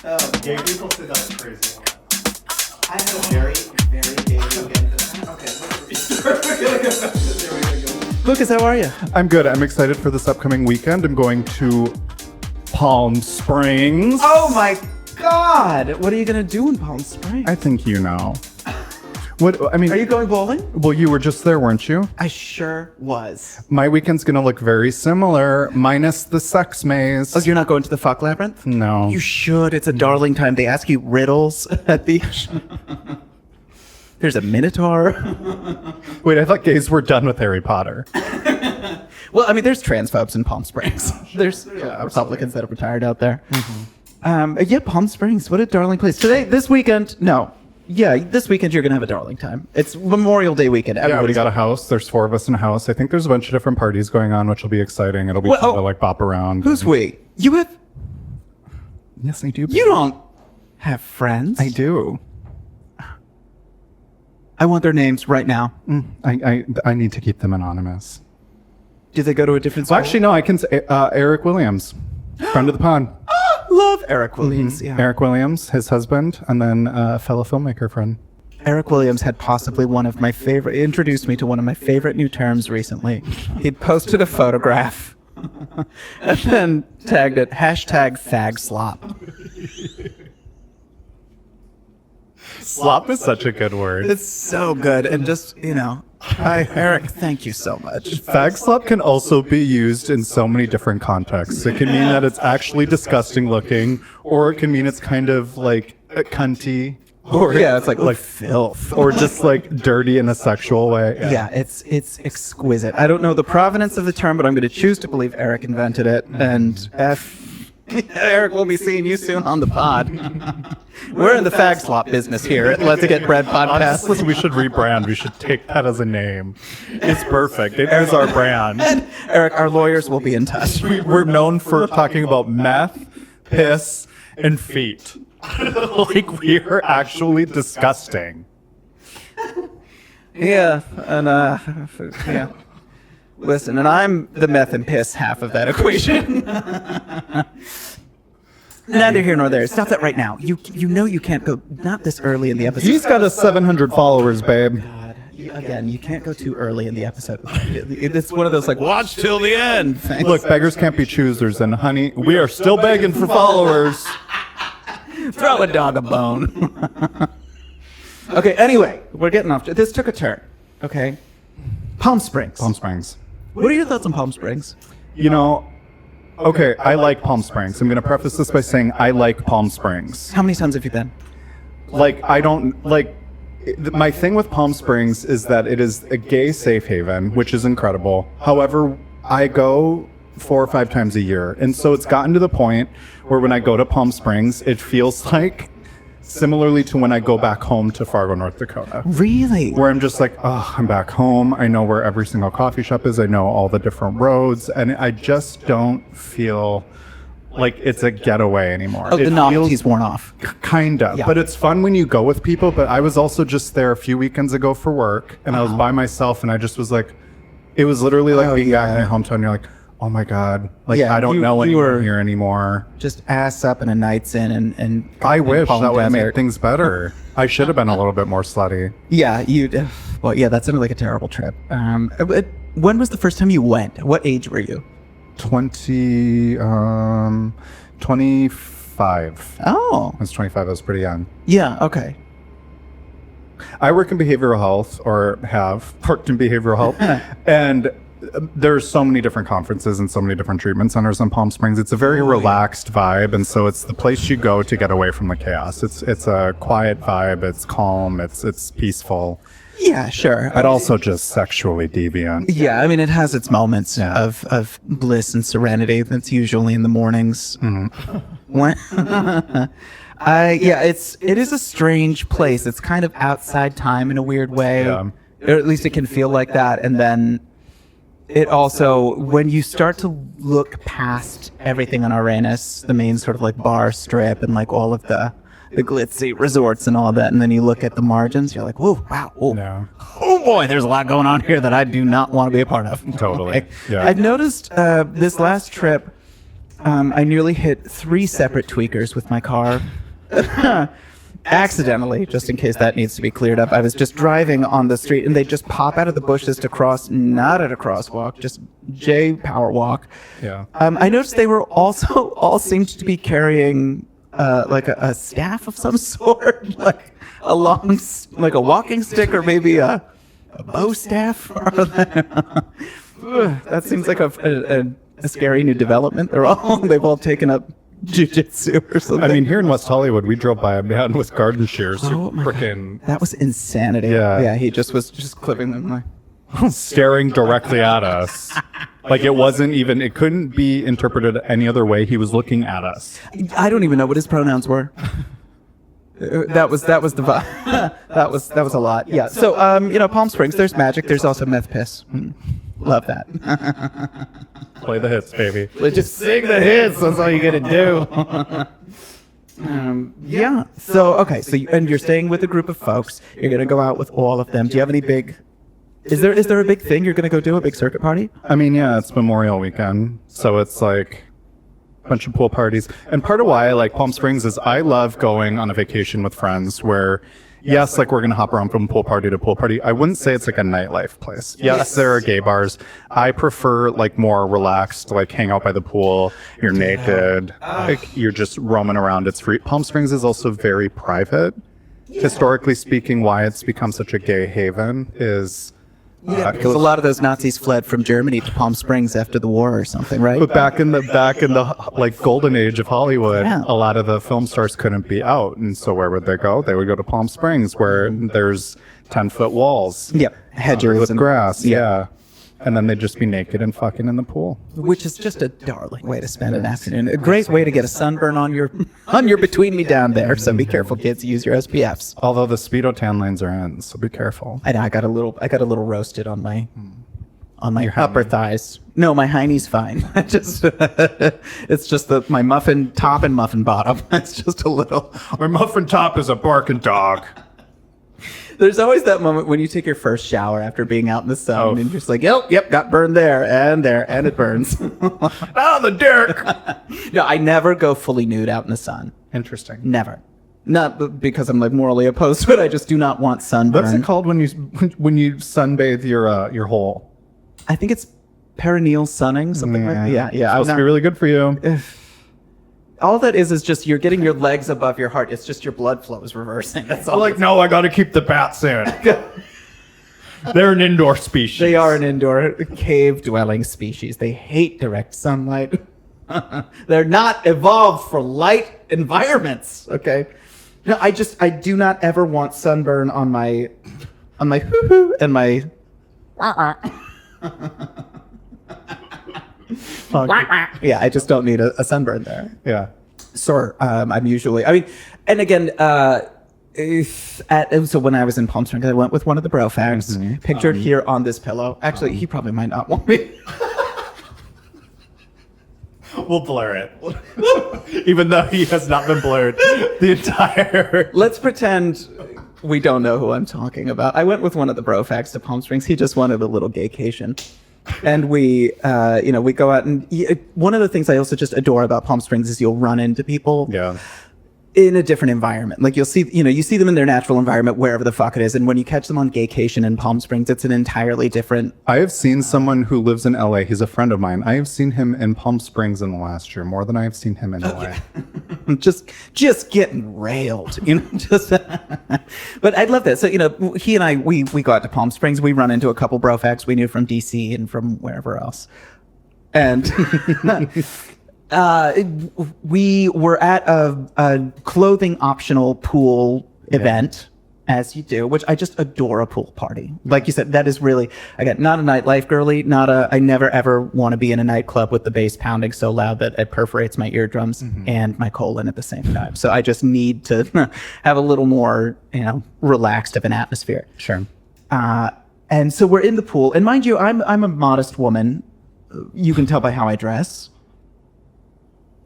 Gay people think that's crazy. I had a very, very gay weekend. Okay, there we go. Lucas, how are you? I'm good. I'm excited for this upcoming weekend. I'm going to Palm Springs. Oh my God! What are you gonna do in Palm Springs? I think you know. What I mean? Are you going bowling? Well, you were just there, weren't you? I sure was. My weekend's gonna look very similar, minus the sex maze. Oh, you're not going to the fuck labyrinth? No. You should. It's a darling time. They ask you riddles at the. There's a minotaur. Wait, I thought gays were done with Harry Potter. Well, I mean, there's transphobes in Palm Springs. There's Republicans that have retired out there. Yeah, Palm Springs. What a darling place. This weekend, this weekend you're going to have a darling time. It's Memorial Day weekend. Yeah, we Everybody's got a house. There's 4 of us in a house. I think there's a bunch of different parties going on, which will be exciting. It'll be fun to like bop around. Who's we? You have... Yes, I do. You don't have friends? I do. I want their names right now. I need to keep them anonymous. Do they go to a different school? Well, actually, no. I can say Eric Williams, friend of the pod. Love Eric Williams. Yeah. Eric Williams, his husband, and then a fellow filmmaker friend. Eric Williams had possibly introduced me to one of my favorite new terms recently. He'd posted a photograph and then tagged it, #FagSlop. Slop is such a good word. It's so good. And just, hi, Eric, thank you so much. Fag slop can also be used in so many different contexts. It can mean that it's actually disgusting looking, or it can mean it's kind of like cunty. Or it's like filth. Or just like dirty in a sexual way. Yeah, it's exquisite. I don't know the provenance of the term, but I'm going to choose to believe Eric invented it. And Eric, we'll be seeing you soon on the pod. We're in the fag slop business here at Let's Get Bread podcast. Honestly, we should rebrand. We should take that as a name. It's perfect. It is our brand. And Eric, our lawyers will be in touch. We're known for talking about meth, piss, and feet. Like, we are actually disgusting. Yeah, and yeah. Listen, and I'm the meth and piss half of that equation. Neither here nor there. Stop that right now. You know you can't go, not this early in the episode. He's got 700 followers, babe. God. Again, you can't go too early in the episode. It's one of those like, watch till the end. Thanks. Look, beggars can't be choosers, and honey, we are still begging for followers. Throw a dog a bone. Okay, anyway, we're getting off. This took a turn. Okay. Palm Springs. Palm Springs. What are your thoughts on Palm Springs? Okay, I like Palm Springs. I'm going to preface this by saying I like Palm Springs. How many times have you been? My thing with Palm Springs is that it is a gay safe haven, which is incredible. However, I go 4 or 5 times a year. And so it's gotten to the point where when I go to Palm Springs, it feels like similarly to when I go back home to Fargo, North Dakota. Really? Where I'm just like, oh, I'm back home. I know where every single coffee shop is. I know all the different roads. And I just don't feel like it's a getaway anymore. Oh, the novelty's worn off. Kinda. Yeah. But it's fun when you go with people. But I was also just there a few weekends ago for work. And I was by myself. And I just was like, it was literally like being back in my hometown. You're like, oh my God, I don't know anyone here anymore. Just ass up and a night's in and I wish that would make things better. I should have been a little bit more slutty. Yeah, that sounded like a terrible trip. When was the first time you went? What age were you? 25. Oh. I was 25, I was pretty young. Yeah, okay. I work in behavioral health, or have worked in behavioral health, and there's so many different conferences and so many different treatment centers in Palm Springs. It's a very relaxed vibe, and so it's the place you go to get away from the chaos. It's a quiet vibe. It's calm. It's peaceful. Yeah, sure. But also just sexually deviant. Yeah, I mean, it has its moments of bliss and serenity. That's usually in the mornings. When it is a strange place. It's kind of outside time in a weird way, or at least it can feel like that. And then it also, when you start to look past everything on Uranus, the main sort of like bar strip and like all of the glitzy resorts and all of that, and then you look at the margins, you're like, whoa, wow, whoa. No. Oh boy, there's a lot going on here that I do not want to be a part of. Totally. Yeah. I've noticed this last trip, I nearly hit 3 separate tweakers with my car. Accidentally, just in case that needs to be cleared up. I was just driving on the street and they just pop out of the bushes to cross, not at a crosswalk, just J power walk. Yeah. I noticed they were also all seemed to be carrying like a staff of some sort, like a long, like a walking stick or maybe a bow staff. That seems like a scary new development. They've all taken up jiu-jitsu or something. I mean, here in West Hollywood, we drove by a man with garden shears. Oh my Freaking God. That was insanity. Yeah. He just was just clipping them like. staring directly at us. Like it couldn't be interpreted any other way. He was looking at us. I don't even know what his pronouns were. That was the vibe. that was a lot. Yeah. So Palm Springs, there's magic. There's also meth piss. Love that. Play the hits, baby. Let's just sing the hits. That's all you gotta do. Yeah. So okay. So you're staying with a group of folks. You're gonna go out with all of them. Do you have any big? Is there a big thing you're gonna go do? A big circuit party? I mean, yeah, it's Memorial Weekend, so it's like a bunch of pool parties. And part of why I like Palm Springs is I love going on a vacation with friends where, yes, like we're going to hop around from pool party to pool party. I wouldn't say it's like a nightlife place. Yes, there are gay bars. I prefer like more relaxed, like hang out by the pool. You're naked. Like, you're just roaming around. It's free. Palm Springs is also very private. Historically speaking, why it's become such a gay haven is... because a lot of those Nazis fled from Germany to Palm Springs after the war or something, right? But back in the like golden age of Hollywood, Yeah. a lot of the film stars couldn't be out, and so where would they go? They would go to Palm Springs, where there's 10-foot walls, Yep, hedges with and grass, yeah. yeah, and then they'd just be naked and fucking in the pool. Which is just a darling way to spend an afternoon. A great way to get a sunburn on your between me down there. So be careful, kids. Use your SPFs. Although the Speedo tan lanes are in, so be careful. I know I got a little roasted on my upper thighs. No, my hiney's fine. It's just that my muffin top and muffin bottom. It's just a little. My muffin top is a barking dog. There's always that moment when you take your first shower after being out in the sun, Oh. and you're just like, yep, got burned there, and it burns. Oh, the dirt. No, I never go fully nude out in the sun. Interesting. Never. Not because I'm like morally opposed to it. I just do not want sunburn. What's it called when you sunbathe your hole? I think it's perineal sunning, something like that. Yeah. Supposed to be really good for you. All that is just you're getting your legs above your heart. It's just your blood flow is reversing. That's all. Like, no, I got to keep the bats in. They're an indoor species. They are an indoor cave-dwelling species. They hate direct sunlight. They're not evolved for light environments. Okay. No, I do not ever want sunburn on my hoo-hoo and my. Yeah, I just don't need a sunburn there. Yeah. So I'm usually, I mean, and again, so when I was in Palm Springs, I went with one of the bro fags, pictured here on this pillow. Actually, he probably might not want me. We'll blur it. Even though he has not been blurred the entire... Let's pretend we don't know who I'm talking about. I went with one of the bro fags to Palm Springs. He just wanted a little gaycation. And we go out and one of the things I also just adore about Palm Springs is you'll run into people in a different environment. Like you see them in their natural environment, wherever the fuck it is. And when you catch them on gaycation in Palm Springs, it's an entirely different. I have seen someone who lives in LA. He's a friend of mine. I have seen him in Palm Springs in the last year, more than I have seen him in LA. just getting railed, but I love that. So, he and I, we go out to Palm Springs. We run into a couple bro facts we knew from DC and from wherever else. And we were at a clothing optional pool event, as you do, which I just adore a pool party. Like you said, that is really, again, not a nightlife girly, I never ever want to be in a nightclub with the bass pounding so loud that it perforates my eardrums and my colon at the same time. So I just need to have a little more, relaxed of an atmosphere. Sure. And so we're in the pool, and mind you, I'm a modest woman. You can tell by how I dress.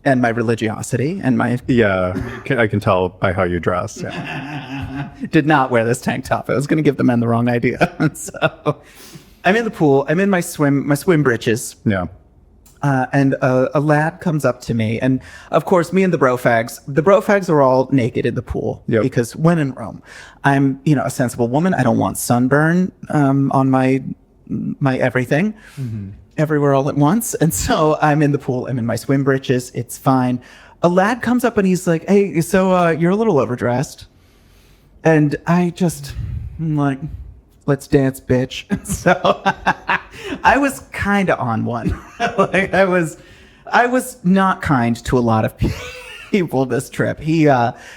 And my religiosity and my... Yeah, I can tell by how you dress. Yeah. Did not wear this tank top. I was going to give the men the wrong idea. So I'm in the pool. I'm in my swim breeches. Yeah. And a lad comes up to me, and of course, me and the bro fags are all naked in the pool because when in Rome, I'm a sensible woman. I don't want sunburn on my everything, everywhere all at once, and so I'm in the pool. I'm in my swim breeches. It's fine. A lad comes up and he's like, "Hey, so you're a little overdressed," and I'm like, "Let's dance, bitch." So I was kind of on one. Like I was not kind to a lot of people this trip. He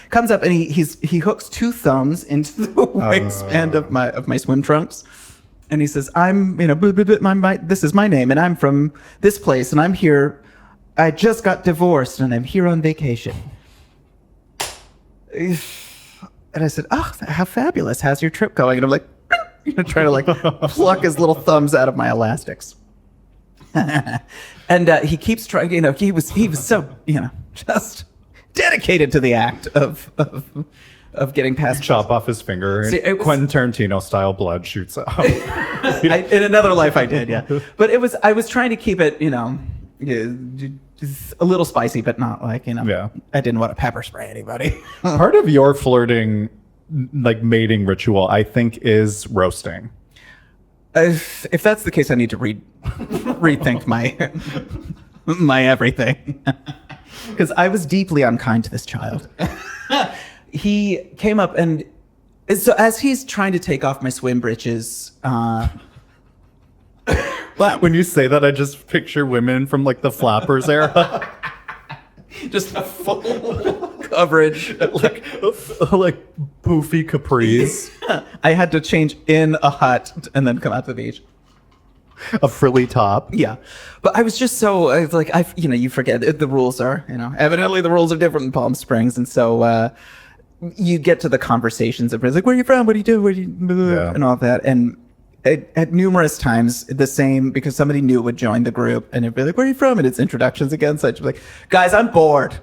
comes up and he hooks two thumbs into the waistband of my swim trunks, and he says, "I'm this is my name, and I'm from this place, and I'm here. I just got divorced, and I'm here on vacation." And I said, "Oh, how fabulous! How's your trip going?" And I'm like, trying to like pluck his little thumbs out of my elastics. And he keeps trying. He was so just dedicated to the act of getting past. Chop off his finger. See, Quentin Tarantino style blood shoots out. In another life, I did, yeah. But I was trying to keep it, a little spicy, but not like I didn't want to pepper spray anybody. Part of your flirting, like mating ritual, I think, is roasting. If that's the case, I need to rethink my everything, because I was deeply unkind to this child. He came up, and so as he's trying to take off my swim breeches, when you say that, I just picture women from like the Flappers era. Just a full coverage, like poofy capris. I had to change in a hut and then come out to the beach. A frilly top. Yeah, but I was just you forget the rules are evidently the rules are different in Palm Springs, and so you get to the conversations of like, where are you from? What do you do? And all that, and. At numerous times, the same, because somebody new would join the group and it'd be like, where are you from? And it's introductions again. So I'd be like, guys, I'm bored.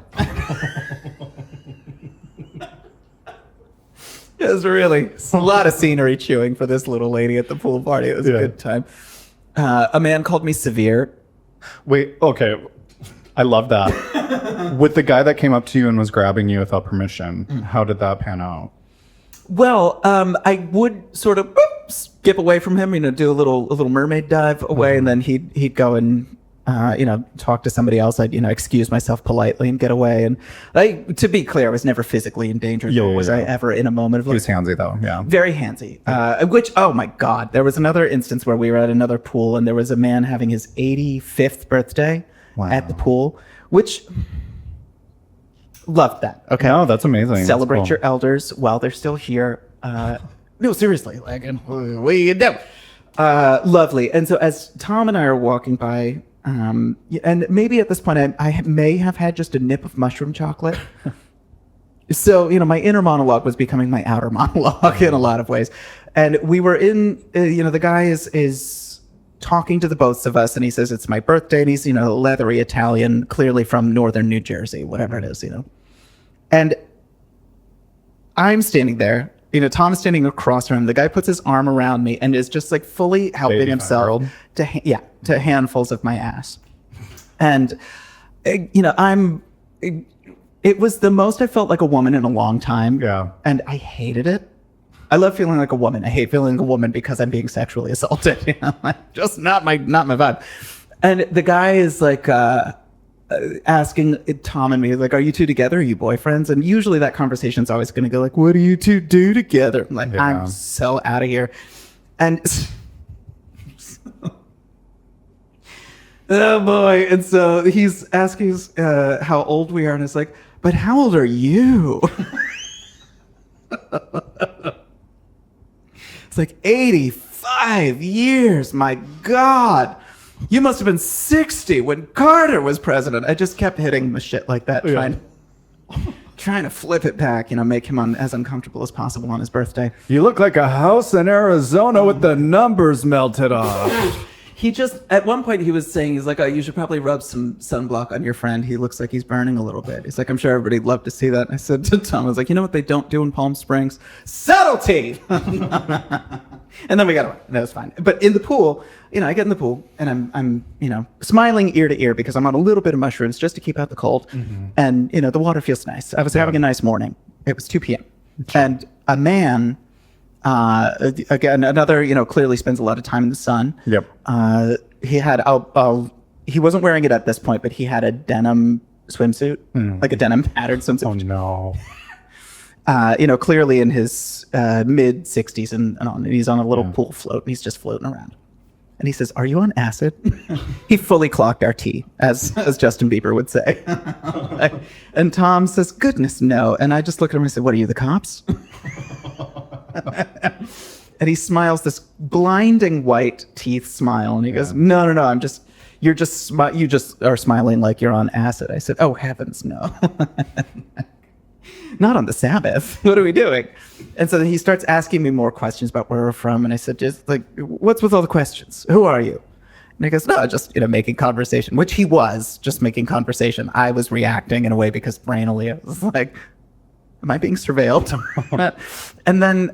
It was really a lot of scenery chewing for this little lady at the pool party. It was a good time. A man called me severe. Wait, okay. I love that. With the guy that came up to you and was grabbing you without permission, how did that pan out? Well, I would sort of skip away from him, do a little mermaid dive away, and then he'd go and talk to somebody else. I'd excuse myself politely and get away. And to be clear, I was never physically endangered. Nor was I ever in a moment of. He was handsy though, yeah. Very handsy. Which, oh my God, there was another instance where we were at another pool, and there was a man having his 85th birthday at the pool, which. Loved that. Okay. Oh, that's amazing. Celebrate your elders while they're still here. No, seriously, like, we do. Lovely. And so as Tom and I are walking by, and maybe at this point I may have had just a nip of mushroom chocolate. So, my inner monologue was becoming my outer monologue in a lot of ways. And we were in, the guy is talking to the both of us, and he says, it's my birthday, and he's, leathery Italian, clearly from northern New Jersey, whatever it is, And I'm standing there, Tom's standing across from him. The guy puts his arm around me and is just like fully helping himself to handfuls of my ass. And, it was the most I felt like a woman in a long time. Yeah. And I hated it. I love feeling like a woman. I hate feeling like a woman because I'm being sexually assaulted. Just not my vibe. And the guy is like asking Tom and me, like, "Are you two together? Are you boyfriends?" And usually that conversation's always going to go like, "What do you two do together?" I'm like, I'm so out of here. And oh boy! And so he's asking us how old we are, and it's like, "But how old are you?" It's like 85 years. My God. You must have been 60 when Carter was president. I just kept hitting the shit like that, trying to flip it back, make him as uncomfortable as possible on his birthday. You look like a house in Arizona with the numbers melted off. He just, at one point he was saying, he's like, oh, you should probably rub some sunblock on your friend. He looks like he's burning a little bit. He's like, I'm sure everybody'd love to see that. And I said to Tom, I was like, you know what they don't do in Palm Springs? Subtlety! And then we got away. That was fine. But in the pool, I get in the pool and I'm smiling ear to ear because I'm on a little bit of mushrooms just to keep out the cold. Mm-hmm. And, the water feels nice. I was having a nice morning. It was 2 p.m. And a man, again, another, clearly spends a lot of time in the sun. Yep. He had, he wasn't wearing it at this point, but he had a denim swimsuit, like a denim patterned swimsuit. Oh, no. Clearly in his mid 60s and he's on a little pool float and he's just floating around. And he says, "Are you on acid?" He fully clocked our tea, as Justin Bieber would say. And Tom says, "Goodness, no." And I just look at him and say, "What are you, the cops?" And he smiles this blinding white teeth smile. And he goes, No, you just are smiling like you're on acid. I said, "Oh, heavens, no." Not on the Sabbath. What are we doing? And so then he starts asking me more questions about where we're from. And I said, just like, what's with all the questions? Who are you? And he goes, no, just, making conversation, which he was just making conversation. I was reacting in a way because brainily I was like, am I being surveilled? And then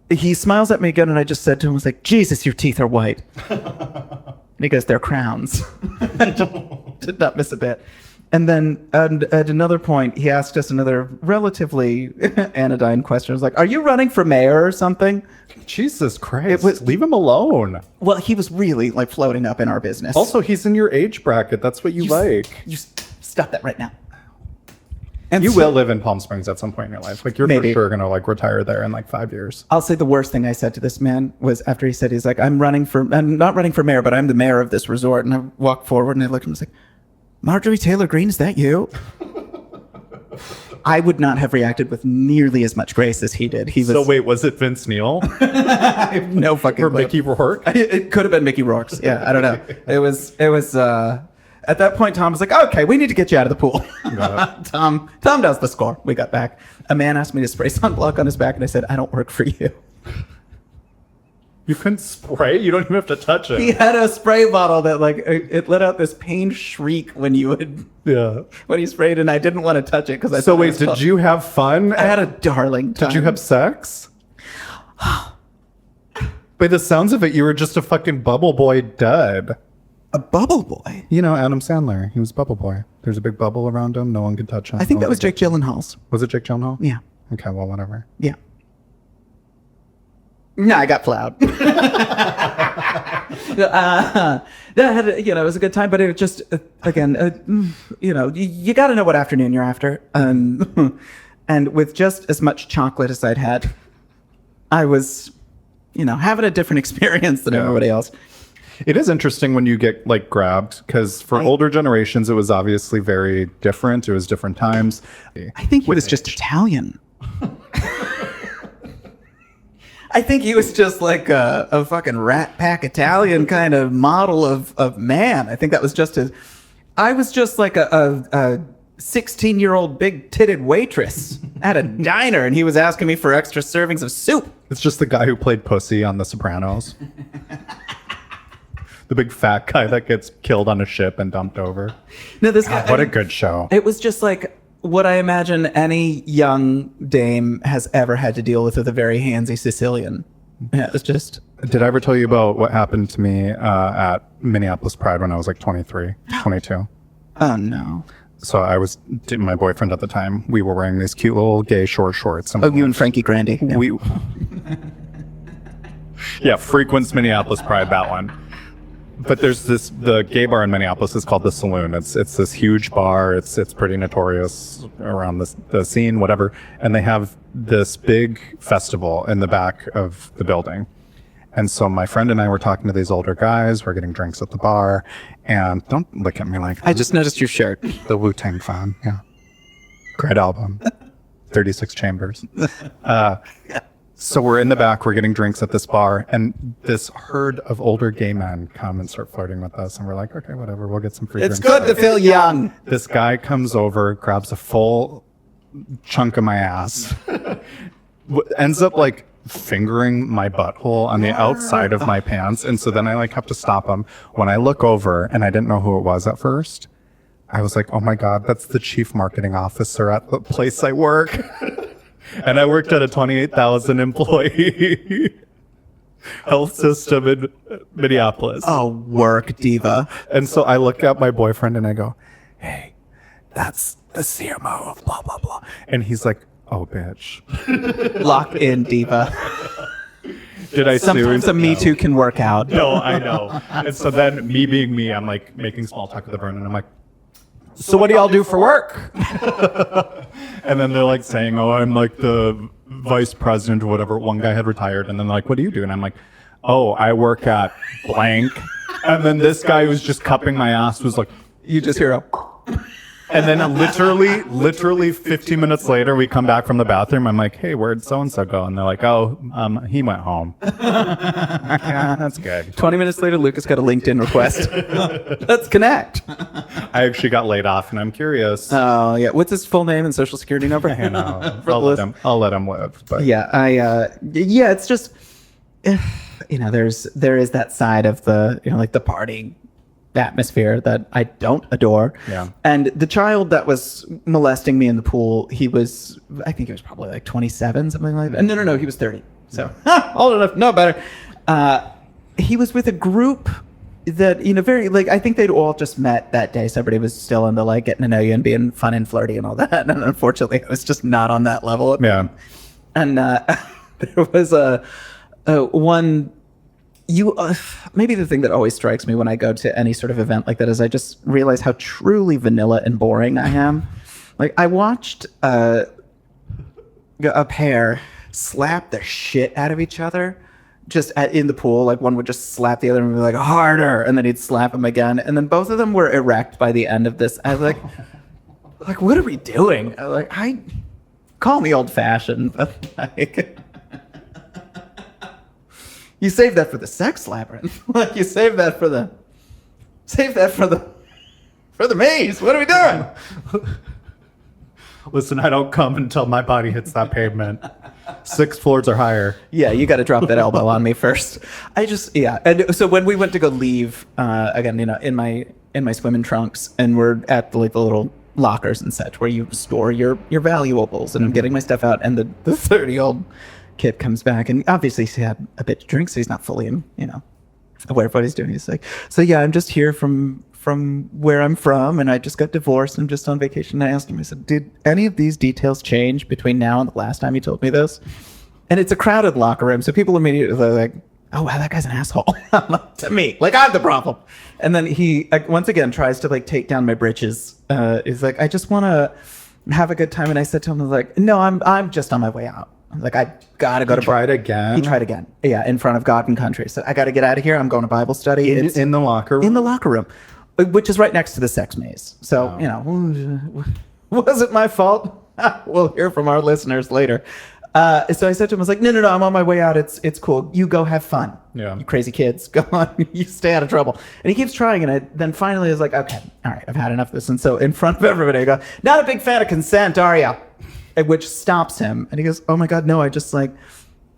he smiles at me again. And I just said to him, I was like, Jesus, your teeth are white. And he goes, they're crowns. Did not miss a bit. And then at another point, he asked us another relatively anodyne question. I was like, are you running for mayor or something? Jesus Christ. Leave him alone. Well, he was really like floating up in our business. Also, he's in your age bracket. That's what you like. You stop that right now. And you will live in Palm Springs at some point in your life. Like, you're maybe. for sure going to like retire there in like 5 years. I'll say the worst thing I said to this man was after he said, he's like, I'm not running for mayor, but I'm the mayor of this resort. And I walked forward and I looked at him and was like, Marjorie Taylor Greene, is that you? I would not have reacted with nearly as much grace as he did. So wait, was it Vince Neil? I have no fucking Or clue. Mickey Rourke? It could have been Mickey Rourke's. Yeah, I don't know. It was at that point, Tom was like, okay, we need to get you out of the pool. Tom does the score. We got back. A man asked me to spray sunblock on his back, and I said, I don't work for you. You couldn't spray? You don't even have to touch it. He had a spray bottle that it let out this pained shriek when when he sprayed, and I didn't want to touch it because did you have fun? I had a darling time. Did you have sex? By the sounds of it, you were just a fucking bubble boy dud. A bubble boy? Adam Sandler. He was bubble boy. There's a big bubble around him. No one could touch him. I think that was Jake Gyllenhaal's. Was it Jake Gyllenhaal? Yeah. Okay, well, whatever. Yeah. No, I got plowed. It was a good time, but it was just, again, you got to know what afternoon you're after. And with just as much chocolate as I'd had, I was, having a different experience than everybody else. It is interesting when you get like grabbed because for older generations, it was obviously very different. It was different times. I think he was just Italian. I think he was just like a fucking Rat Pack Italian kind of model of man. I think that was just his. I was just like a 16-year-old big-titted waitress at a diner, and he was asking me for extra servings of soup. It's just the guy who played Pussy on The Sopranos. The big fat guy that gets killed on a ship and dumped over. No, this guy. What a good show. It was just like what I imagine any young dame has ever had to deal with a very handsy Sicilian. Yeah, it was just... Did I ever tell you about what happened to me at Minneapolis Pride when I was like 23, 22? Oh, no. So I was, my boyfriend at the time, we were wearing these cute little gay short shorts. Oh, you and Frankie Grandy. Yeah. Frequents Minneapolis Pride, that one. But there's the gay bar in Minneapolis is called The Saloon. It's this huge bar. It's pretty notorious around the scene, whatever. And they have this big festival in the back of the building. And so my friend and I were talking to these older guys. We're getting drinks at the bar. And don't look at me like I just noticed your shirt. The Wu-Tang fan, yeah. Great album. 36 Chambers. So we're in the back, we're getting drinks at this bar, and this herd of older gay men come and start flirting with us. And we're like, okay, whatever, we'll get some free drinks. It's good to feel young. This guy comes over, grabs a full chunk of my ass, ends up like fingering my butthole on the outside of my pants. And so then I like have to stop him. When I look over, and I didn't know who it was at first, I was like, oh my God, that's the chief marketing officer at the place I work. And I worked at a 28,000 employee health system in Minneapolis. Oh, work diva. And so I look at my boyfriend and I go, hey, that's the CMO of blah, blah, blah. And he's like, oh, bitch. Lock in diva. Did I Sometimes sue? a Me Too can work out. No, I know. And so then me being me, I'm like making small talk with the burn and I'm like, so what do y'all do for work? And then they're like saying, oh, I'm like the vice president or whatever. One guy had retired. And then they're like, what do you do? And I'm like, oh, I work at blank. And then this guy who's just cupping my ass was like, You just hear a... and then literally 15 minutes later, we come back from the bathroom. I'm like, hey, where'd so-and-so go? And they're like, oh, he went home. Yeah, that's good. 20 minutes later, Lucas got a LinkedIn request. Let's connect. I actually got laid off and I'm curious. Oh, yeah. What's his full name and social security number? You know, For the list. I'll let him live. But Yeah, yeah, it's just, you know, there is that side of the, you know, like the party atmosphere that I don't adore. Yeah. And the child that was molesting me in the pool, I think he was probably like 27, something like that. No, he was 30. So old enough, no better. He was with a group that, you know, very, like, I think they'd all just met that day. So everybody was still into like getting to know you and being fun and flirty and all that. And unfortunately, I was just not on that level. yeah. And there was one. Maybe the thing that always strikes me when I go to any sort of event like that is I just realize how truly vanilla and boring I am. Like, I watched a pair slap the shit out of each other just in the pool. Like, one would just slap the other and be like, harder, and then he'd slap him again, and then both of them were erect by the end of this. I was like, what are we doing? I call me old fashioned, but like. You save that for the sex labyrinth. Like, you save that for the maze. What are we doing? Listen, I don't come until my body hits that pavement. 6 floors or higher. Yeah, you got to drop that elbow on me first. And so when we went to go leave, again, you know, in my swimming trunks, and we're at the little lockers and such where you store your valuables, and I'm getting my stuff out, and the 30-year-old kid comes back, and obviously he had a bit to drink, so he's not fully, you know, aware of what he's doing. He's like, so yeah, I'm just here from where I'm from, and I just got divorced. I'm just on vacation. And I asked him, I said, did any of these details change between now and the last time you told me this? And it's a crowded locker room, so people immediately are like, oh wow, that guy's an asshole. To me, like, I'm the problem. And then he once again tries to like take down my britches. He's like, I just want to have a good time. And I said to him, I was like, no, I'm just on my way out. I'm like, I gotta go to. Tried again. He tried again. Yeah, in front of God and country. So I gotta get out of here. I'm going to Bible study. It's in the locker room. In the locker room, which is right next to the sex maze. So you know, was it my fault? We'll hear from our listeners later. So I said to him, I was like, no, I'm on my way out. It's cool. You go have fun. Yeah. You crazy kids, go on. You stay out of trouble. And he keeps trying, and then finally I was like, okay, all right, I've had enough of this. And so in front of everybody, I go, not a big fan of consent, are you? Which stops him, and he goes, oh my God, no, I just like,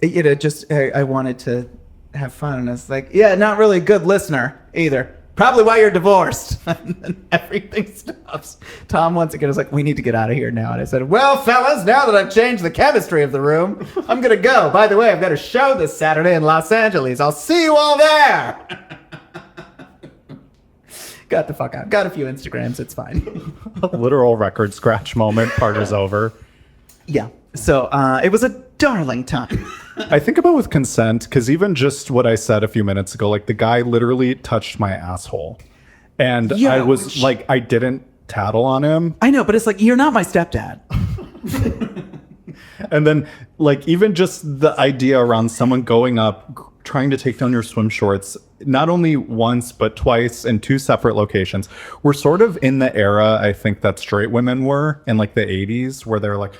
you know, just I wanted to have fun. And I was like, yeah, not really a good listener either. Probably why you're divorced. And then everything stops. Tom once again is like, we need to get out of here now. And I said, well, fellas, now that I've changed the chemistry of the room, I'm gonna go. By the way, I've got a show this Saturday in Los Angeles. I'll see you all there. Got the fuck out. Got a few Instagrams. It's fine. Literal record scratch moment. Part is over. Yeah. So it was a darling time. I think about with consent, because even just what I said a few minutes ago, like the guy literally touched my asshole. And Yeah, I was like, I didn't tattle on him. I know, but it's like, you're not my stepdad. And then like even just the idea around someone going up, trying to take down your swim shorts, not only once, but twice in 2 separate locations. We're sort of in the era, I think, that straight women were in like the 80s, where they're like,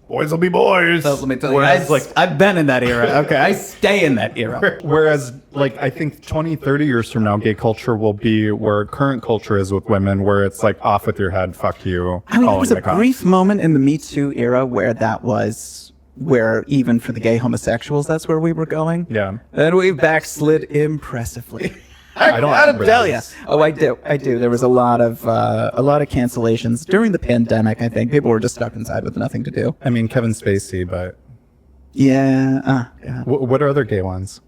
boys will be boys. So let me tell you, Whereas, I've been in that era. Okay, I stay in that era. Whereas, like, I think 20, 30 years from now, gay culture will be where current culture is with women, where it's like, off with your head, fuck you. I mean, there was a the cops. brief moment in the Me Too era where that was where even for the gay homosexuals, that's where we were going. Yeah. And we backslid impressively. I don't gotta remember tell you. this. Oh, I do. There was a lot of cancellations during the pandemic. I think people were just stuck inside with nothing to do. I mean, Kevin Spacey, but Yeah. Yeah. what are other gay ones?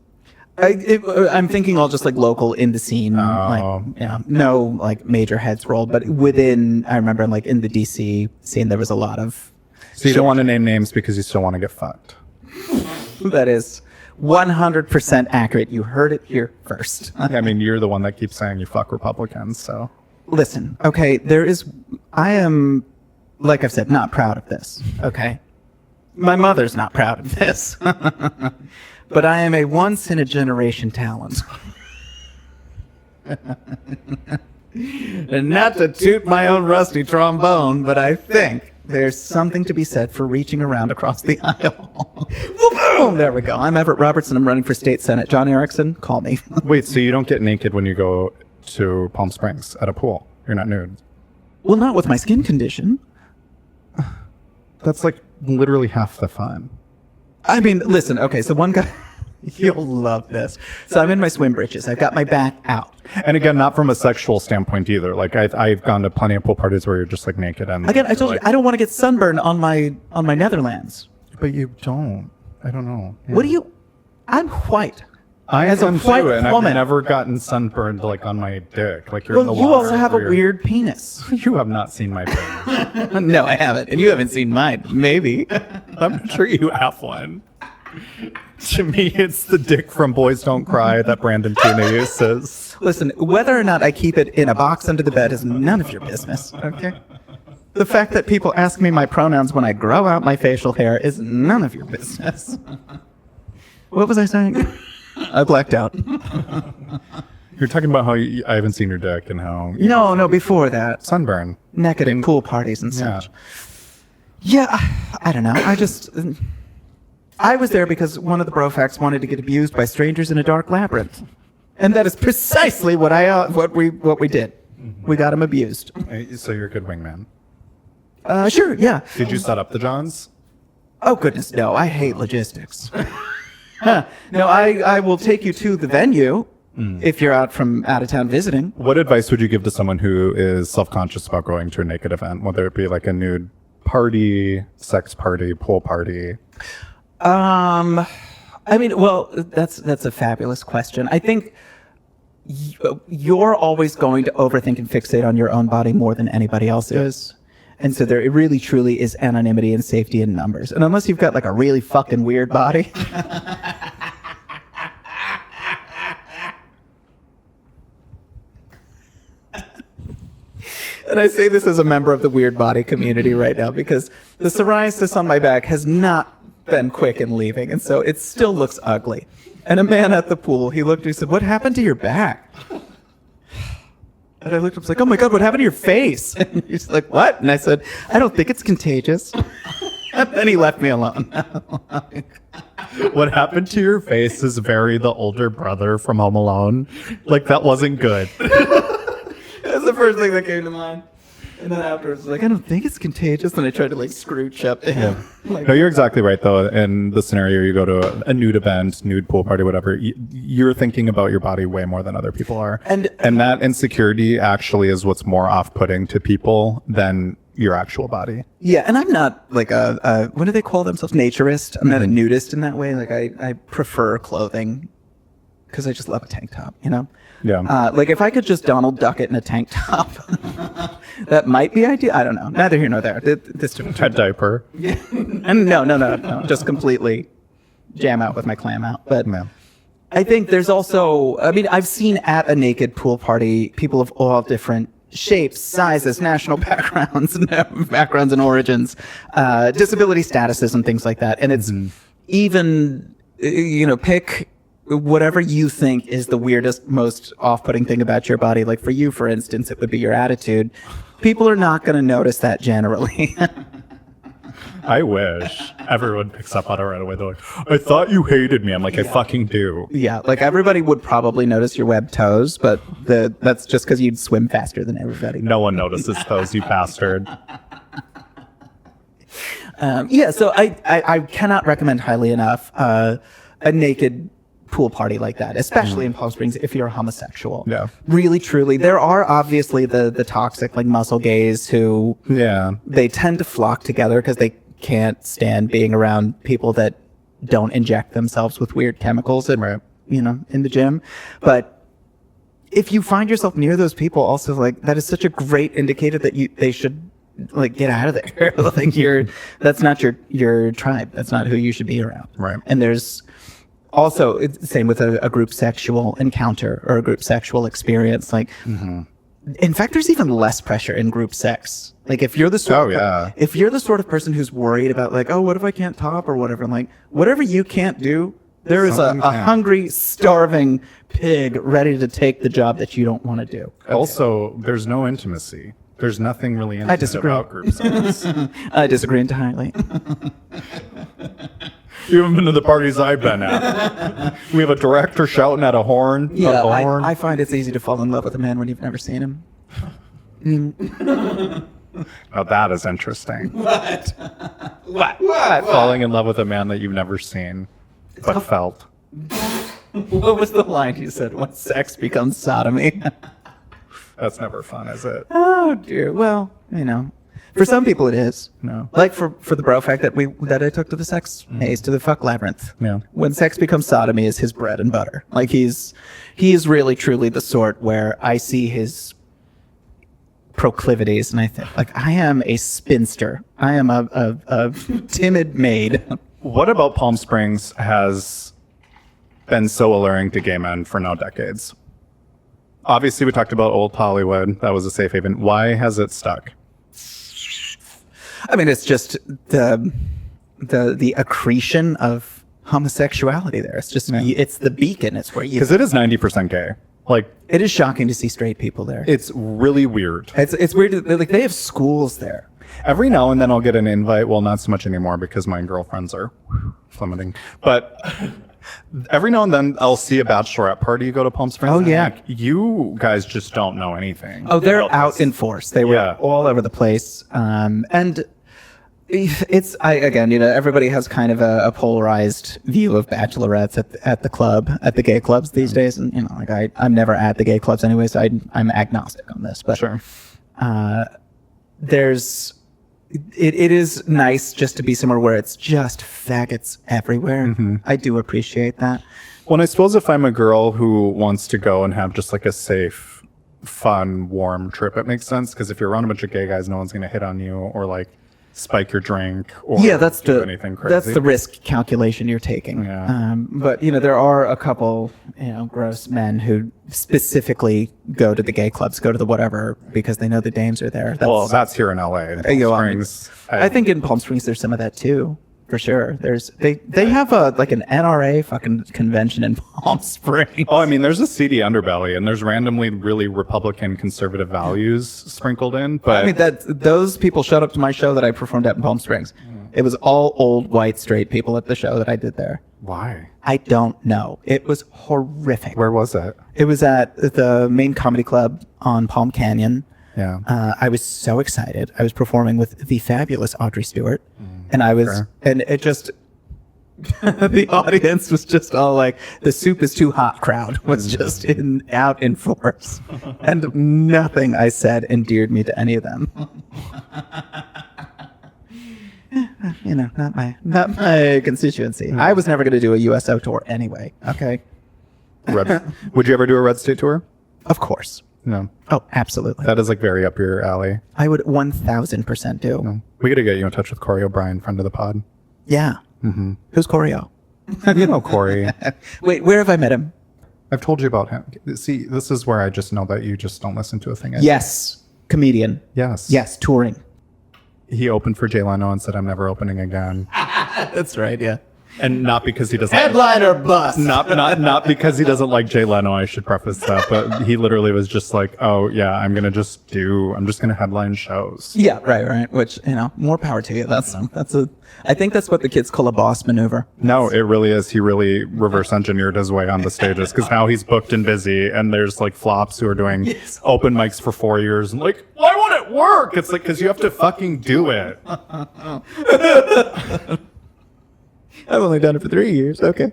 I'm thinking all just like local in the scene, like no like major heads rolled, but within I remember like in the DC scene there was a lot of. So you don't want to name names because you still want to get fucked. That is 100% accurate. You heard it here first. I mean, you're the one that keeps saying you fuck Republicans, so. Listen, okay, I am, like I've said, not proud of this, okay? My mother's not proud of this. But I am a once-in-a-generation talent. And not to toot my own rusty trombone, but I think there's something to be said for reaching around across the aisle. Boom! There we go. I'm Everett Robertson. I'm running for state senate. John Erickson, call me. Wait, so you don't get naked when you go to Palm Springs at a pool? You're not nude? Well, not with my skin condition. That's like literally half the fun. I mean, listen, okay, so one guy, you'll love this. So I'm in my swim breeches. I've got my back out. And again, not from a sexual standpoint either. Like I've gone to plenty of pool parties where you're just like naked and Again, I told you, like, I don't want to get sunburned on my Netherlands. But you don't. I don't know. Yeah. What do you, I'm white. I as a am white too, and I've woman. never gotten sunburned like on my dick. Like you're in the Well, you water. also have a or you're- weird penis. You have not seen my penis. No, I haven't. And you haven't seen mine. Maybe. I'm sure you have one. To me, it's the dick from Boys Don't Cry that Brandon Tuna uses. Listen, whether or not I keep it in a box under the bed is none of your business, okay? The fact that people ask me my pronouns when I grow out my facial hair is none of your business. What was I saying? I blacked out. You're talking about how I haven't seen your dick and how No, before that. sunburn. Naked at pool parties and Yeah. such. Yeah, I don't know. I was there because one of the brofacts wanted to get abused by strangers in a dark labyrinth. And that is precisely what we did. We got him abused. So you're a good wingman. Sure, yeah. Did you set up the Johns? Oh, goodness, no. I hate logistics. No, I will take you to the venue if you're out of town visiting. What advice would you give to someone who is self-conscious about going to a naked event, whether it be like a nude party, sex party, pool party? I mean, well, that's a fabulous question. I think you're always going to overthink and fixate on your own body more than anybody else is. And so there really truly is anonymity and safety in numbers. And unless you've got like a really fucking weird body. And I say this as a member of the weird body community right now because the psoriasis on my back has not been quick in leaving. And so it still looks ugly. And a man at the pool, he looked at me and said, "What happened to your back?" And I looked up, I was like, "Oh my God, what happened to your face?" And he's like, "What?" And I said, "I don't think it's contagious." And then he left me alone. What happened to your face is very the older brother from Home Alone. Like, that wasn't good. That's the first thing that came to mind. And then afterwards, like, "I don't think it's contagious." And I tried to like scrooch up to him. Like, No, you're exactly right, though. In the scenario, you go to a nude event, nude pool party, whatever, you're thinking about your body way more than other people are. And that insecurity actually is what's more off-putting to people than your actual body. yeah, and I'm not like a what do they call themselves? Naturist. I'm not a nudist in that way. Like I prefer clothing because I just love a tank top, you know? Yeah. Like if I could just Donald Duck it in a tank top, that might be ideal. I don't know. Neither here nor there. This A diaper. Yeah. And no. Just completely jam out with my clam out. But Yeah. I think there's also, I mean, I've seen at a naked pool party people of all different shapes, sizes, national backgrounds, and origins, disability statuses and things like that. And it's even, pick whatever you think is the weirdest, most off-putting thing about your body. Like for you, for instance, it would be your attitude. People are not going to notice that generally. I wish everyone picks up on it right away. They're like, "I thought you hated me." I'm like, "I fucking do." Yeah, like everybody would probably notice your webbed toes, but that's just because you'd swim faster than everybody. No one notices those, you bastard. Yeah, so I cannot recommend highly enough a naked pool party like that, especially in Palm Springs if you're a homosexual. Yeah. Really, truly. There are obviously the toxic, like, muscle gays who they tend to flock together because they can't stand being around people that don't inject themselves with weird chemicals in the gym. But if you find yourself near those people, also, like, that is such a great indicator that they should, like, get out of there. Like, that's not your tribe. That's not who you should be around. Right. And there's also, it's the same with a group sexual encounter or a group sexual experience. Like, in fact, there's even less pressure in group sex. Like, if you're the sort of person who's worried about, like, oh, what if I can't top or whatever, like, whatever you can't do, there is a hungry, starving pig ready to take the job that you don't want to do. Also, there's no intimacy. There's nothing really intimate about group sex. I disagree entirely. You haven't been to the parties I've been at. We have a director shouting at a horn. Yeah, a horn. I find it's easy to fall in love with a man when you've never seen him. Now that is interesting. What? Falling in love with a man that you've never seen, but felt. What was the line you said? When sex becomes sodomy. That's never fun, is it? Oh dear. Well, for some people it is. No. Like for the bro fact that I took to the sex maze, to the fuck labyrinth. Yeah. When sex becomes sodomy is his bread and butter. Like he is really truly the sort where I see his proclivities and I think, like, I am a spinster. I am a timid maid. What about Palm Springs has been so alluring to gay men for now decades? Obviously, we talked about old Hollywood. That was a safe haven. Why has it stuck? I mean, it's just the accretion of homosexuality there. It's just it's the beacon. It's where you, because it is 90% gay. Like, it is shocking to see straight people there. it's really weird. It's weird. Like, they have schools there. Every now and then I'll get an invite. Well, not so much anymore because my girlfriends are plummeting. But every now and then I'll see a bachelorette party go to Palm Springs. Oh, and I'm yeah. like, you guys just don't know anything. Oh, they're about out this. in force. They were all over the place. And it's everybody has kind of a polarized view of bachelorettes at the club, at the gay clubs these days. And like I'm never at the gay clubs anyway, so I'm agnostic on this. But Sure. It is nice just to be somewhere where it's just faggots everywhere. I do appreciate that. Well, I suppose if I'm a girl who wants to go and have just like a safe, fun, warm trip, it makes sense. Because if you're around a bunch of gay guys, no one's going to hit on you or like spike your drink or do anything crazy. That's the risk calculation you're taking. Yeah. But there are a couple gross men who specifically go to the gay clubs, go to the whatever because they know the dames are there. That's here in LA. In Palm Springs, I think in Palm Springs there's some of that too. For sure. They have an NRA fucking convention in Palm Springs. Oh, I mean, there's a seedy underbelly, and there's randomly really Republican conservative values sprinkled in. But I mean, those people showed up to my show that I performed at in Palm Springs. It was all old white straight people at the show that I did there. Why? I don't know. It was horrific. Where was it? It was at the main comedy club on Palm Canyon. Yeah. I was so excited. I was performing with the fabulous Audrey Stewart. And and it just, the audience was just all like, the soup is too hot crowd was just out in force. And nothing I said endeared me to any of them. Not my constituency. I was never going to do a USO tour anyway. Okay. Would you ever do a Red State tour? Of course. No. Oh, absolutely. That is like very up your alley. I would 1000% do. No. We got to get you in touch with Corey O'Brien, friend of the pod. Yeah. Mm-hmm. Who's Corey O? You know Corey. Wait, where have I met him? I've told you about him. See, this is where I just know that you just don't listen to a thing. Yes. Comedian. Yes. Yes. Touring. He opened for Jay Leno and said, I'm never opening again. That's right. Yeah. And not because he doesn't Headliner bust. Not because he doesn't like Jay Leno, I should preface that, but he literally was just like, oh yeah, I'm just gonna headline shows. Yeah, right. Which, more power to you. I think that's what the kids call a boss maneuver. No, it really is. He really reverse engineered his way on the stages because now he's booked and busy, and there's like flops who are doing open mics for 4 years and like, well, I want it at work. It's like, because you have to fucking do it. I've only done it for 3 years. Okay.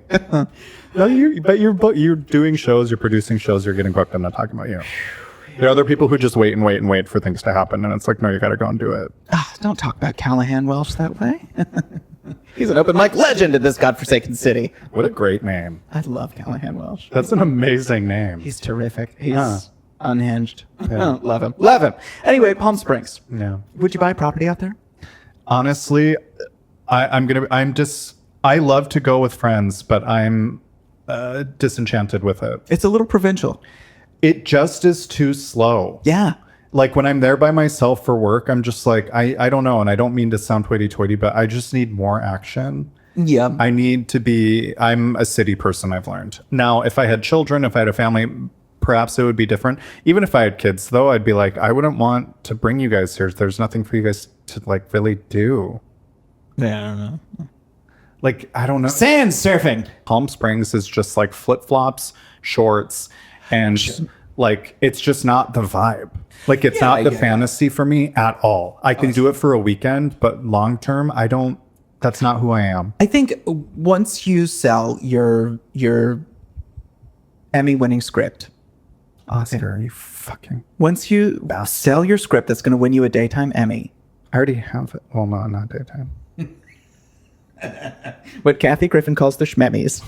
No, you're doing shows, you're producing shows, you're getting booked. I'm not talking about you. There are other people who just wait and wait and wait for things to happen, and it's like, no, you got to go and do it. Don't talk about Callahan Welsh that way. He's an open mic legend in this godforsaken city. What a great name. I love Callahan Welsh. That's an amazing name. He's terrific. He's unhinged. Love him. Love him. Anyway, Palm Springs. Yeah. Would you buy property out there? Honestly, I love to go with friends, but I'm disenchanted with it. It's a little provincial. It just is too slow. Yeah. Like when I'm there by myself for work, I'm just like, I don't know. And I don't mean to sound hoity-toity, but I just need more action. Yeah. I'm a city person, I've learned. Now, if I had children, if I had a family, perhaps it would be different. Even if I had kids, though, I'd be like, I wouldn't want to bring you guys here. There's nothing for you guys to like really do. Yeah, I don't know. Like, I don't know. Sand surfing. Palm Springs is just like flip-flops, shorts, and like, it's just not the vibe. Like, it's not the fantasy for me at all. I can do it for a weekend, but long term, that's not who I am. I think once you sell your Emmy-winning script, Oscar, you fucking... once you sell your script that's going to win you a daytime Emmy. I already have it. Well, no, not daytime. What Kathy Griffin calls the Schmemmies.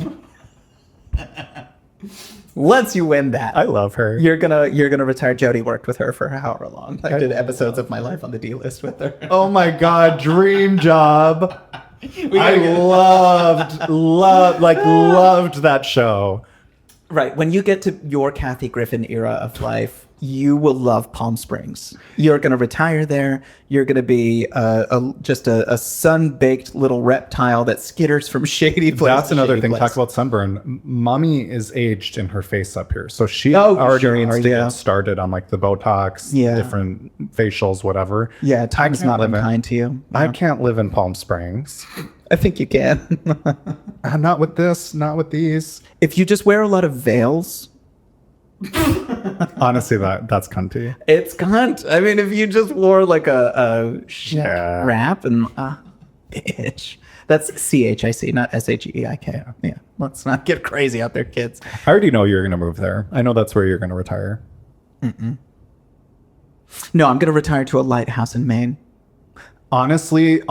Once you win that, I love her. You're gonna retire. Jodie worked with her for however long. I did episodes of My Life on the D List with her. Oh my god, dream job. I loved that show. Right. When you get to your Kathy Griffin era of life, you will love Palm Springs. You're going to retire there. You're going to be just a sun-baked little reptile that skitters from shady place. That's another thing. Talk about sunburn. Mommy is aged in her face up here. So she already needs to get started on like the Botox, different facials, whatever. Yeah, time's not unkind to you. I can't live in Palm Springs. I think you can. Not with this, not with these. If you just wear a lot of veils... Honestly, that's cunty. It's cunt. I mean, if you just wore like a wrap and bitch. That's CHIC, not SHEIK. Yeah. Let's not get crazy out there, kids. I already know you're going to move there. I know that's where you're going to retire. No, I'm going to retire to a lighthouse in Maine. Honestly,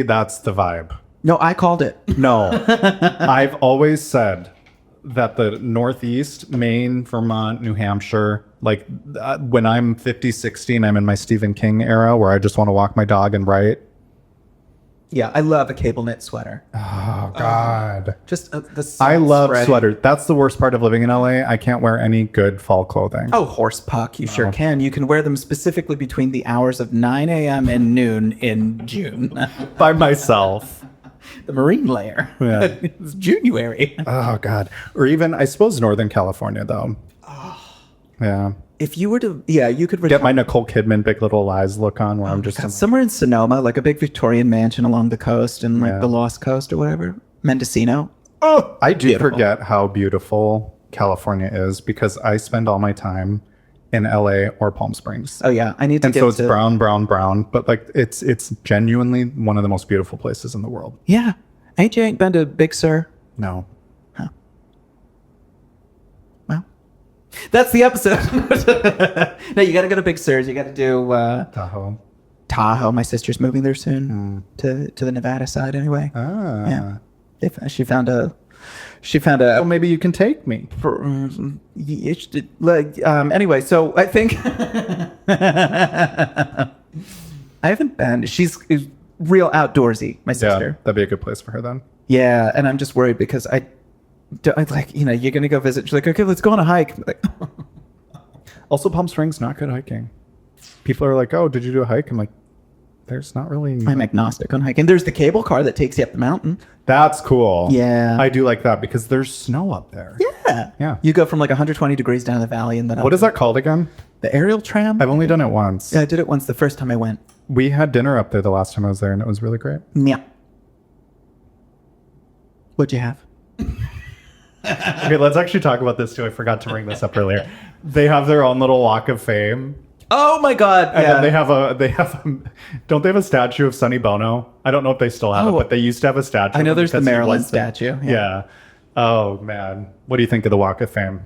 that's the vibe. No, I called it. No, I've always said that the Northeast, Maine, Vermont, New Hampshire, like when I'm 50, 60 and I'm in my Stephen King era where I just want to walk my dog and write. Yeah, I love a cable knit sweater. Oh, God. Just the I love sweaters. That's the worst part of living in LA. I can't wear any good fall clothing. Oh, horse puck. You sure can. You can wear them specifically between the hours of 9 a.m. and noon in June. By myself. The marine layer. Yeah. It's January. Oh, God. Or even, I suppose, Northern California, though. Oh. Yeah. If you were to, you could get my Nicole Kidman Big Little Lies look on where I'm just... somewhere in Sonoma, like a big Victorian mansion along the coast and like the Lost Coast or whatever. Mendocino. Oh, I do forget how beautiful California is because I spend all my time in LA or Palm Springs. Oh, yeah. I need to and so it's brown, but like it's genuinely one of the most beautiful places in the world. Yeah. AJ ain't been to Big Sur? No. Huh. Well, that's the episode. No, you got to go to Big Sur's. You got to do Tahoe. My sister's moving there soon to the Nevada side anyway. Ah. Yeah. She found a... Well, maybe you can take me. Anyway, so I think I haven't been. She's real outdoorsy, my sister. Yeah, that'd be a good place for her then. Yeah, and I'm just worried because I like, you're gonna go visit. She's like, okay, let's go on a hike. I'm like, also, Palm Springs not good hiking. People are like, oh, did you do a hike? I'm like, there's not really... I'm agnostic on hiking. There's the cable car that takes you up the mountain. That's cool. Yeah. I do like that because there's snow up there. Yeah. Yeah. You go from like 120 degrees down the valley and then... What is that called again? The aerial tram? I've only done it once. Yeah, I did it once the first time I went. We had dinner up there the last time I was there and it was really great. Yeah. What'd you have? Okay, let's actually talk about this too. I forgot to bring this up earlier. They have their own little walk of fame. Oh my God! And Yeah. then don't they have a statue of Sonny Bono? I don't know if they still have it, but they used to have a statue. I know of him there's the because he Maryland was statue. Yeah. Oh man, what do you think of the Walk of Fame?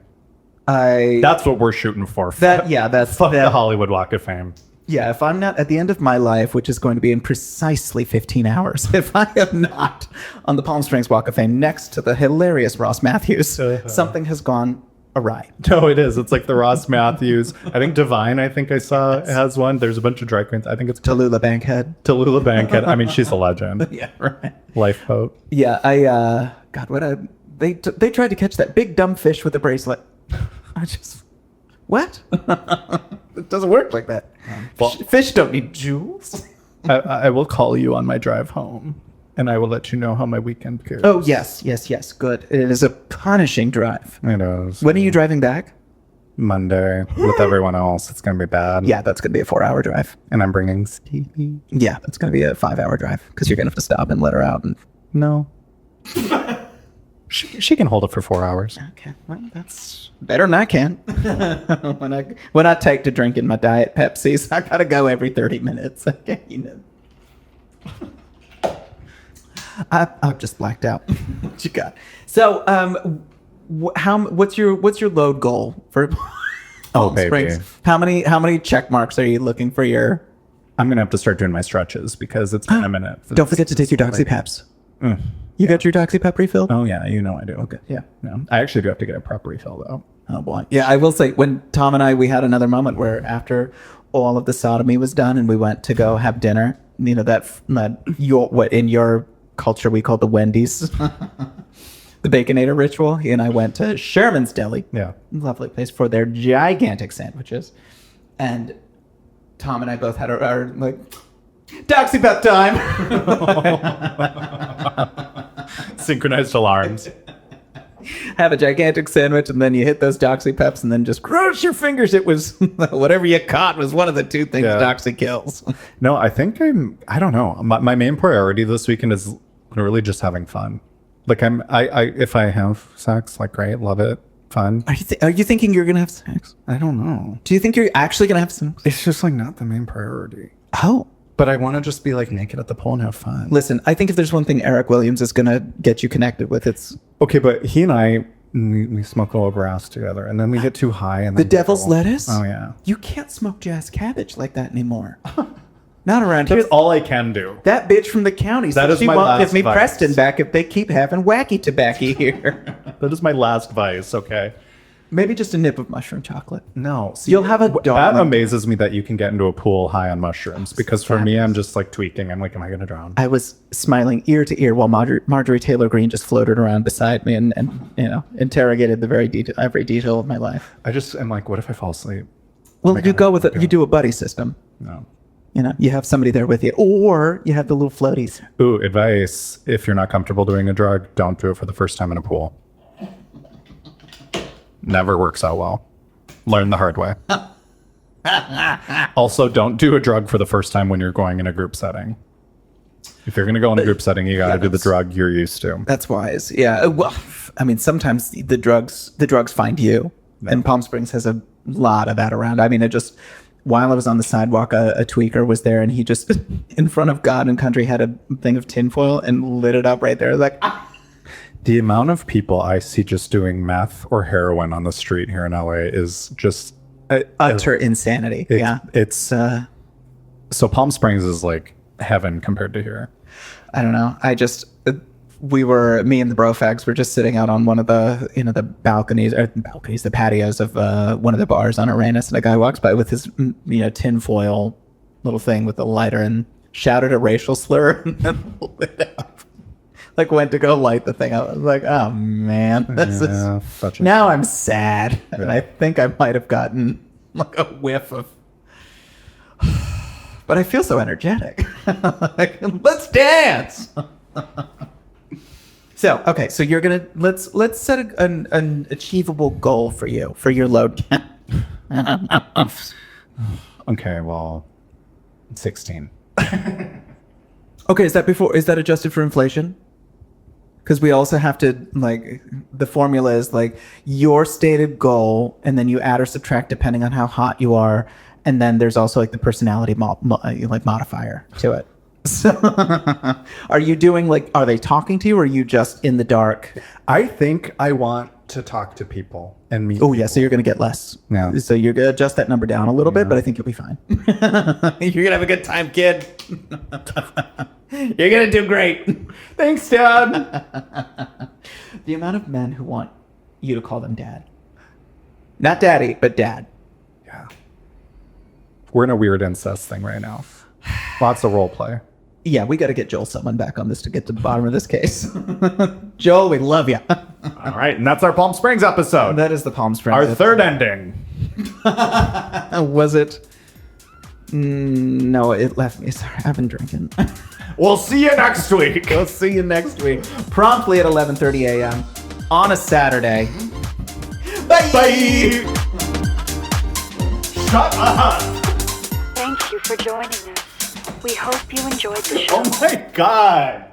I That's what we're shooting for. that yeah that's Fuck that, the Hollywood Walk of Fame. yeah. If I'm not at the end of my life, which is going to be in precisely 15 hours, if I am not on the Palm Springs Walk of Fame next to the hilarious Ross Matthews, something has gone awry. No, it is. It's like the Ross Matthews. I think Divine, I saw has one. There's a bunch of drag queens. I think it's Tallulah Bankhead. Tallulah Bankhead. I mean, she's a legend. Yeah, right. Life quote. Yeah, God, they tried to catch that big dumb fish with a bracelet. I just, what? It doesn't work like that. Well- Fish don't need jewels. I will call you on my drive home, and I will let you know how my weekend goes. Oh, yes. Good. It is a punishing drive. It is. When are you driving back? Monday with everyone else. It's gonna be bad. Yeah, that's going to be a 4-hour drive. And I'm bringing Stevie. Yeah, that's going to be a 5-hour drive because you're going to have to stop and let her out. And No. She can hold it for 4 hours. okay, well, that's better than I can. when I take to drinking my diet Pepsis, I got to go every 30 minutes. Okay, I've just blacked out. What you got? So, what's your load goal for Palm baby. Springs? How many check marks are you looking for your? I'm gonna have to start doing my stretches because it's been a minute. Don't forget to take your Doxy Peps. You got your Doxy Pep refilled? Oh yeah, you know I do. Okay, yeah. No, I actually do have to get a prep refill though. Oh boy. Yeah, I will say when Tom and I we had another moment where after all of the sodomy was done and we went to go have dinner, you know that what in your culture we call the Wendy's, the Baconator ritual. He and I went to Sherman's Deli. Yeah. Lovely place for their gigantic sandwiches. And Tom and I both had our like Doxy Pep time. Synchronized alarms. Have a gigantic sandwich and then you hit those Doxy Peps and then just cross your fingers. It was whatever you caught was one of the two things Yeah. Doxy kills. No, I think I don't know. My main priority this weekend is really just having fun. Like if I have sex, like great, love it, fun. Are you thinking you're gonna have sex? I don't know. Do you think you're actually gonna have sex? It's just like not the main priority. Oh, But I want to just be like naked at the pool and have fun. listen. I think if there's one thing Eric Williams is gonna get you connected with, it's Okay, but he and I, we smoke a little grass together, and then we get too high, and the then devil's lettuce. Oh yeah, You can't smoke jazz cabbage like that anymore. Not around that's here. all I can do. That bitch from the county That said is she my won't last give me vice. Preston back if they keep having wacky tobacco here. That is my last vice. Okay. Maybe just a nip of mushroom chocolate. No, see, You'll have a that dog. amazes me that you can get into a pool high on mushrooms. Because for me, I'm just like tweaking. I'm like, am I gonna drown? I was smiling ear to ear while Marjorie Taylor Greene just floated around beside me and you know interrogated the every detail of my life. I just am like, what if I fall asleep? Well, Like, you I go don't with it. know. You do a buddy system. No. You know, you have somebody there with you, or you have the little floaties. Ooh, advice: if you're not comfortable doing a drug, don't do it for the first time in a pool. Never works out well. Learn the hard way. Also, don't do a drug for the first time when you're going in a group setting. If you're going to go in a group setting, you got to do the drug you're used to. That's wise. Yeah. Well, I mean, sometimes the drugs find you, and Palm Springs has a lot of that around. I mean, it just while I was on the sidewalk, a tweaker was there, and he just in front of God and country had a thing of tinfoil and lit it up right there. Like, The amount of people I see just doing meth or heroin on the street here in LA is just utter insanity. Yeah. It's so Palm Springs is like heaven compared to here. I don't know. Me and the brofags were just sitting out on one of the, the the patios of one of the bars on Uranus, and a guy walks by with his, tinfoil little thing with a lighter and shouted a racial slur and then lit it up. Like went to go light the thing. I was like, oh man, now I'm sad. And I think I might have gotten like a whiff of, but I feel so energetic. Like, let's dance. So, okay. So you're going to, let's set an achievable goal for you, for your load count. Okay, well, 16. Okay. Is that adjusted for inflation? Because we also have to, like, the formula is like your stated goal, and then you add or subtract depending on how hot you are, And then there's also like the personality like modifier to it. So are you doing like, are they talking to you, or are you just in the dark? I think I want to talk to people and meet. Oh yeah, so you're gonna get less. Yeah. So you're gonna adjust that number down a little bit, but I think you'll be fine. You're gonna have a good time, kid. You're gonna do great. Thanks, Dad. The amount of men who want you to call them dad. Not daddy, but dad. Yeah. We're in a weird incest thing right now. Lots of role play. Yeah, we got to get Joel someone back on this to get to the bottom of this case. Joel, we love you. All right, and that's our Palm Springs episode. That is the Palm Springs. Our third ending. Was it? No, it left me. Sorry, I've been drinking. We'll see you next week. We'll see you next week. Promptly at 11:30 a.m. on a Saturday. Bye! Bye. Shut up. Thank you for joining us. We hope you enjoyed the show. Oh my God.